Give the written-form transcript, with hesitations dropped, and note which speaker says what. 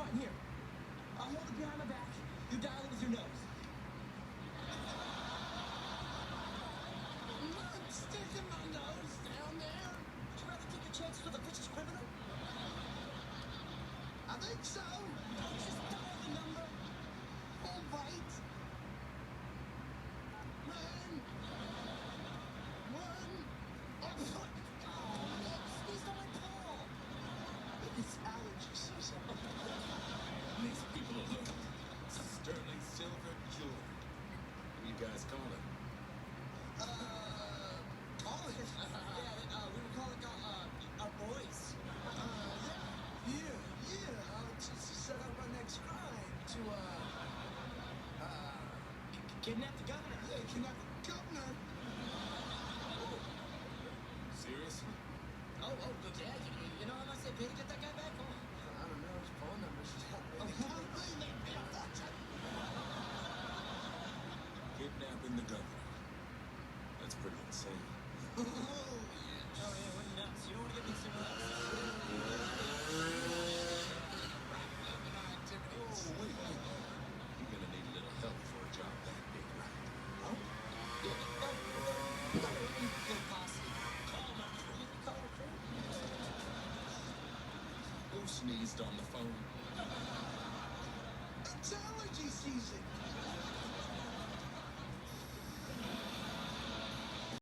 Speaker 1: fine. Here. I'll hold it behind my back. You dial it with your nose. I'm sticking my nose down there. Would you rather take your chances with a vicious criminal? I think so. Just dial the number. All right. Run. Sneezed on my paw. It's allergy season.
Speaker 2: These people alone. Sterling silver jewelry. What are you guys calling?
Speaker 1: Calling? We were calling our boys. To set up our next crime. To, kidnap the governor. Yeah, kidnap the governor.
Speaker 2: Seriously?
Speaker 1: Oh, good. Yeah, you know how much they pay to get that guy back? Oh, I don't know. His phone number's
Speaker 2: Kidnapping the governor. That's pretty insane.
Speaker 1: Oh, yeah, we're nuts. You don't want to get mixed in with us.
Speaker 2: Oh, wait. You're gonna need a little help for a job that big, right?
Speaker 1: Oh? Yeah, good posse. Call my crew. Call the crew.
Speaker 2: Who sneezed on the phone?
Speaker 1: It's allergy season.